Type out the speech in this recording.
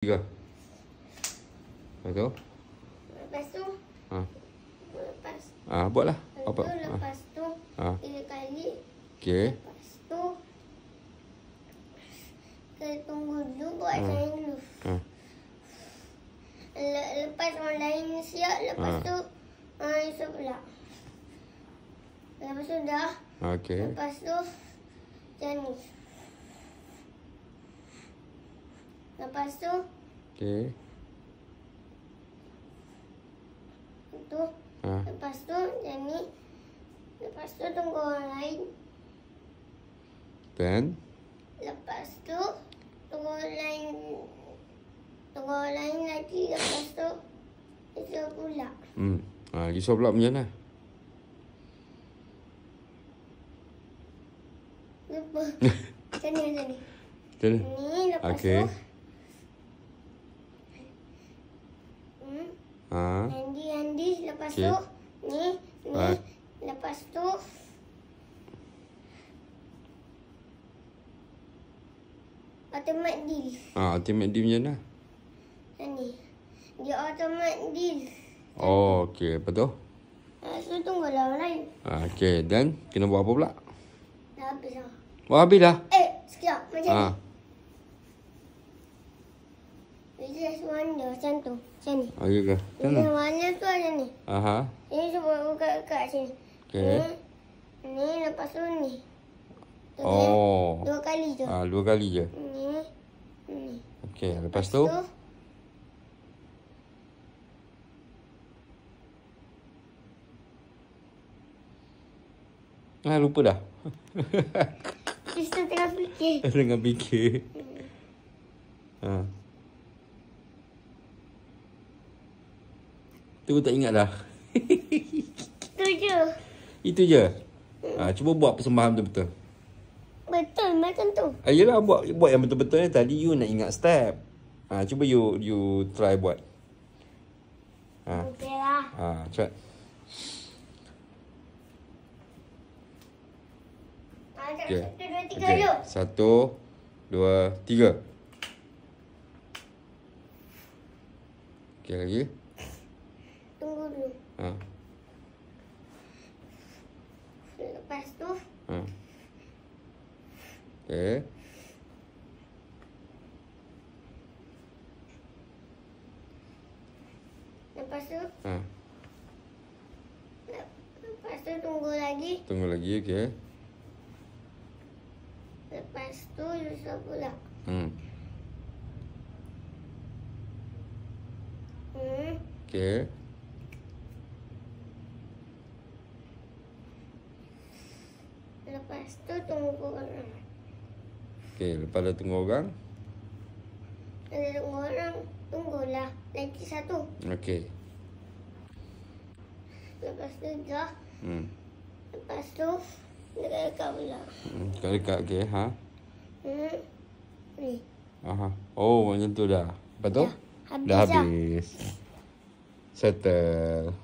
Tiga. Lepas tu? Lepas tu. Buatlah. Apa? Lepas tu. 3 kali. Okey. Lepas tu. Kita tunggu dulu buat saya dulu. Lepas orang lain siap. Lepas tu. Esok pula. Lepas tu dah. Okey. Lepas tu. Macam ni. Lepas tu. Okey. Tu. Lepas tu macam ni. Lepas tu tunggu orang lain. Then? Lepas tu tunggu orang lain. Tunggu orang lain lagi. Lepas tu esok pula. Risau pula macam mana? Lupa. Macam ni. Macam ni? Ni lepas Okey. tu. Handi. Lepas tu. Ni. Lepas tu. Automatic deal. Ultimate deal macam mana? Macam ni. Dia automatic deal. Okey. Lepas tu? So tunggulah orang lain. Okey. Then, kena buat apa pula? Dah habis lah. Habis dah? Sekejap. Macam ni. Just wonder macam tu. Macam ni. Okey ke? Macam mana? Warna tu macam ni. Ini cuba buka kat sini. Okey. Ni lepas tu ni. Tu 2 kali tu. 2 kali je. Ni. Okey. Lepas tu? Lupa dah. Kristen tengah fikir. Tengah fikir. Tu tak ingat dah. Itu je. Itu je. Cuba buat persembahan betul-betul. Betul macam tu. Yelah, buat yang betul-betul ni. Tadi you nak ingat step. Cuba you try buat. Okey lah. Cepat. Okey. 1, 2, 3 dulu. 1, 2, 3. Okey, lagi. Tunggu dulu. Lepas tu. Okey. Lepas tu. Lepas tu tunggu lagi. Tunggu lagi, okey. Lepas tu susah pula. Okey. Lepas tu tunggu orang. Okey, lepas dah tunggu orang. Tunggu orang. Tunggulah. Lagi 1. Okey. Lepas tu dah. Lepas tu dekat pula. Dekat, okey. Ni. Macam tu dah. Lepas tu? Habis Dah habis. Settle.